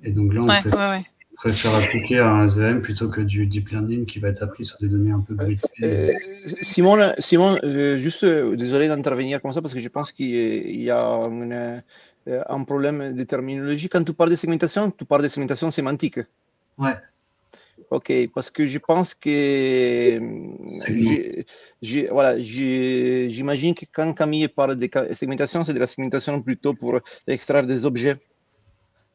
Et donc là, on préfère appliquer à un SVM plutôt que du deep learning qui va être appris sur des données un peu bruitées. Simon, juste désolé d'intervenir comme ça parce que je pense qu'il y a un problème de terminologie. Quand tu parles de segmentation sémantique. Ouais. Ok, parce que je pense que j'imagine que quand Camille parle de segmentation, c'est de la segmentation plutôt pour extraire des objets.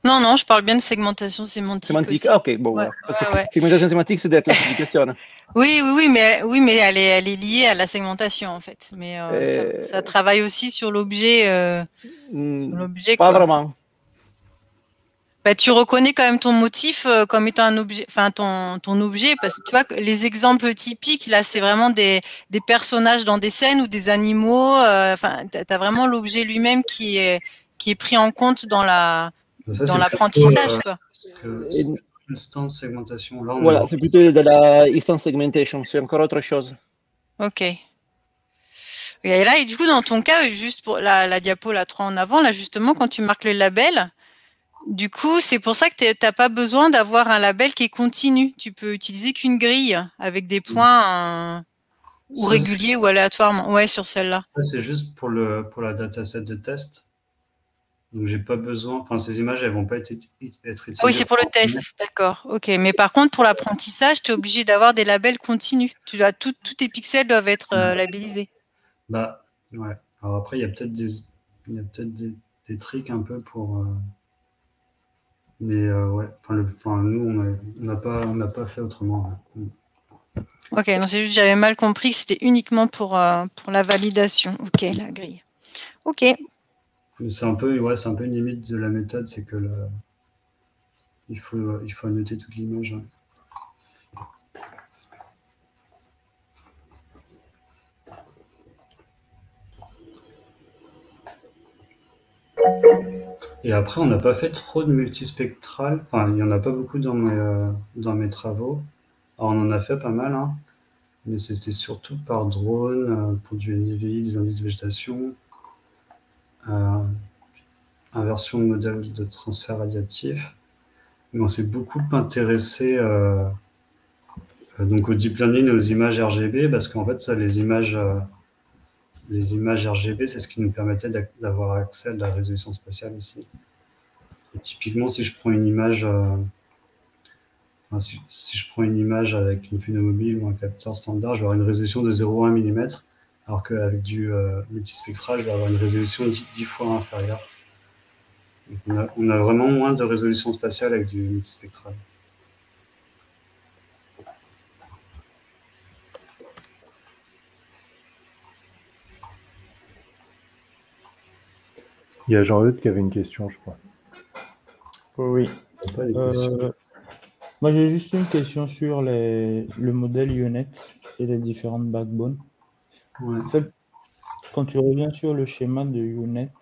Non, je parle bien de segmentation sémantique. Sémantique, ok, bon, voilà. Parce que segmentation sémantique, c'est de la classification. Oui, mais elle est liée à la segmentation en fait. Mais ça travaille aussi sur l'objet. Pas vraiment. Tu reconnais quand même ton motif comme étant un objet, enfin ton objet, parce que tu vois les exemples typiques là, c'est vraiment des personnages dans des scènes ou des animaux. Enfin, t'as vraiment l'objet lui-même qui est pris en compte dans l'apprentissage, quoi. Instant segmentation. Là, voilà, c'est plutôt de la instant segmentation, c'est encore autre chose. Ok. Et là, et du coup, dans ton cas, juste pour la diapo, la 3 en avant, là justement, quand tu marques le label. Du coup, c'est pour ça que tu n'as pas besoin d'avoir un label qui est continu. Tu peux utiliser qu'une grille avec des points ou réguliers ou aléatoirement. Ouais, sur celle-là. Ça, c'est juste pour la dataset de test. Donc, j'ai pas besoin. Enfin, ces images, elles vont pas être utilisées. Oui, c'est pour le test, d'accord. Ok, mais par contre, pour l'apprentissage, tu es obligé d'avoir des labels continus. Tous tes pixels doivent être labellisés. Ouais. Alors après, il y a peut-être des tricks un peu pour. Mais ouais, nous, on n'a pas fait autrement. Ok, non, c'est juste j'avais mal compris que c'était uniquement pour la validation. Ok, la grille. Ok. C'est un peu une limite de la méthode, c'est que il faut annoter toute l'image. Et après, on n'a pas fait trop de multispectral. Enfin, il n'y en a pas beaucoup dans mes travaux. Alors, on en a fait pas mal, hein, mais c'était surtout par drone, pour du NDVI, des indices de végétation, inversion de modèle de transfert radiatif. Mais on s'est beaucoup intéressé donc au deep learning et aux images RGB, parce qu'en fait, ça, les images RGB, c'est ce qui nous permettait d'avoir accès à de la résolution spatiale aussi. Et typiquement, si je prends une image, si je prends une image avec une fenêtre mobile ou un capteur standard, je vais avoir une résolution de 0,1 mm, alors qu'avec du multispectral, je vais avoir une résolution 10 fois inférieure. Donc on a vraiment moins de résolution spatiale avec du multispectral. Il y a Jean-Eudes qui avait une question, je crois. Oui. Moi, j'ai juste une question sur le modèle UNet et les différentes backbones. Ouais. En fait, quand tu reviens sur le schéma de UNet,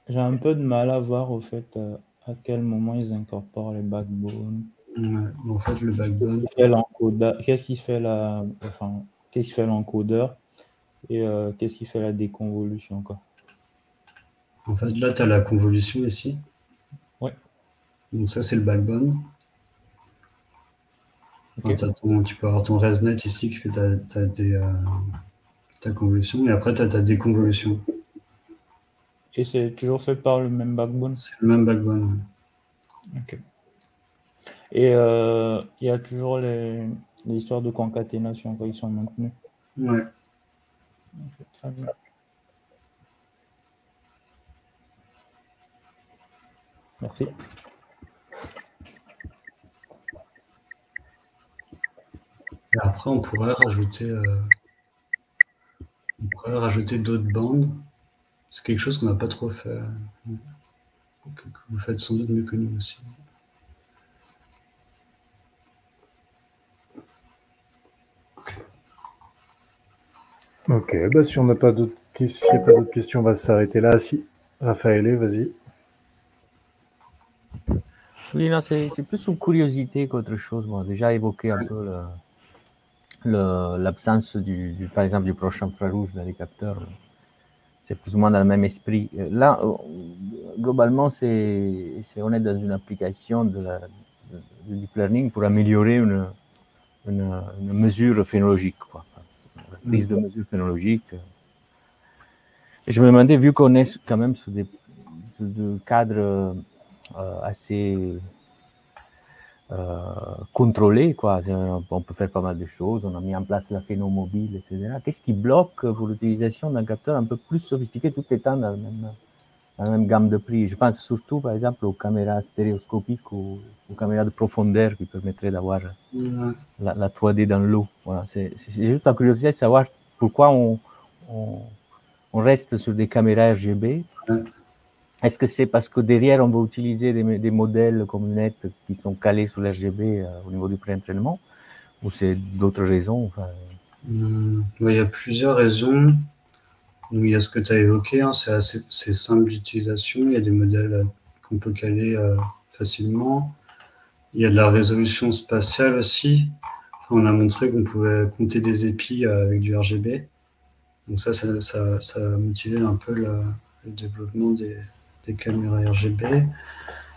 j'ai un peu de mal à voir au fait à quel moment ils incorporent les backbones. Ouais. En fait, le backbone. Qu'est-ce qui fait l'encodeur et qu'est-ce qui fait la déconvolution, quoi. En fait, là, tu as la convolution ici. Ouais. Donc ça, c'est le backbone. Okay. Tu peux avoir ton ResNet ici qui fait ta convolution, et après, tu as ta déconvolution. Et c'est toujours fait par le même backbone? C'est le même backbone. Ok. Et il y a toujours les histoires de concaténation quand ils sont maintenus. Ouais. Okay, très bien. Merci. Et après, on pourrait rajouter d'autres bandes. C'est quelque chose qu'on n'a pas trop fait. Que vous faites sans doute mieux que nous aussi. Ok, bah si on n'a pas d'autres questions, on va s'arrêter là. Si, Raphaël, vas-y. Oui, non, c'est plus une curiosité qu'autre chose. Bon, déjà évoqué un peu l'absence par exemple, du proche infrarouge dans les capteurs. C'est plus ou moins dans le même esprit. Là, globalement, on est dans une application de deep learning pour améliorer une mesure phénologique, quoi. Une prise de mesure phénologique. Et je me demandais, vu qu'on est quand même sur des cadres assez contrôlés, quoi. On peut faire pas mal de choses. On a mis en place la phénomobile, etc. Qu'est-ce qui bloque pour l'utilisation d'un capteur un peu plus sophistiqué, tout étant dans la même gamme de prix? Je pense surtout, par exemple, aux caméras stéréoscopiques ou aux caméras de profondeur qui permettraient d'avoir la 3D dans l'eau. Voilà. C'est juste la curiosité de savoir pourquoi on reste sur des caméras RGB. Est-ce que c'est parce que derrière, on va utiliser des modèles comme Net qui sont calés sur l'RGB au niveau du pré-entraînement, ou c'est d'autres raisons? Enfin... Il y a plusieurs raisons. Il y a ce que tu as évoqué, hein, c'est simple d'utilisation. Il y a des modèles qu'on peut caler facilement. Il y a de la résolution spatiale aussi. On a montré qu'on pouvait compter des épis avec du RGB. Donc ça a motivé un peu le développement des caméras RGB.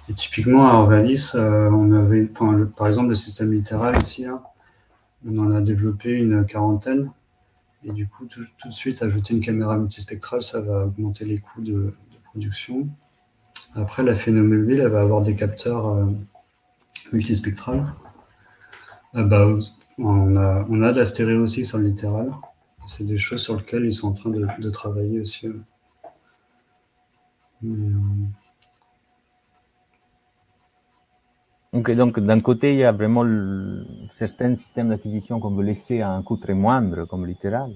Et typiquement à Orvalis, on avait, par exemple, le système littéral ici, hein, on en a développé une 40aine. Et du coup, tout de suite, ajouter une caméra multispectrale, ça va augmenter les coûts de production. Après, la phénomobile, elle va avoir des capteurs multispectrales. On a de la stéréo aussi sur le littéral. C'est des choses sur lesquelles ils sont en train de travailler aussi. Ok, donc d'un côté, il y a vraiment certains systèmes d'acquisition qu'on veut laisser à un coût très moindre, comme littéral.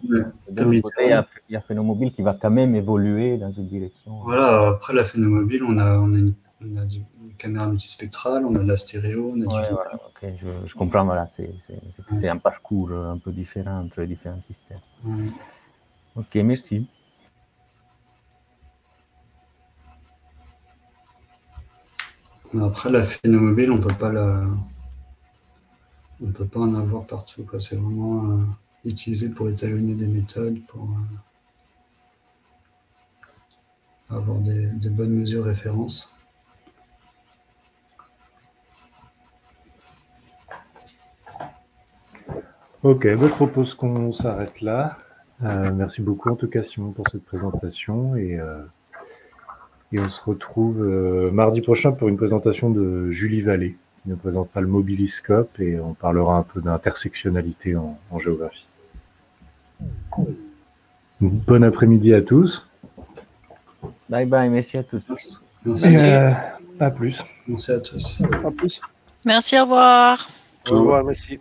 De l'autre côté, il y a Phénomobile qui va quand même évoluer dans une direction. Voilà, après la Phénomobile, on a une caméra multispectrale, on a de la stéréo, on a du... Voilà, ok, je comprends, voilà, c'est un parcours un peu différent entre les différents systèmes. Ok, merci. Après, la phénomobile, on peut pas en avoir partout, quoi. C'est vraiment utilisé pour étalonner des méthodes, pour avoir des bonnes mesures références. Ok, je propose qu'on s'arrête là. Merci beaucoup en tout cas Simon pour cette présentation et on se retrouve mardi prochain pour une présentation de Julie Vallée qui nous présentera le mobiliscope et on parlera un peu d'intersectionnalité en géographie. Bon après-midi à tous. Bye bye, merci à tous. Merci. À plus. Merci à tous. À plus. Merci, au revoir. Au revoir, merci.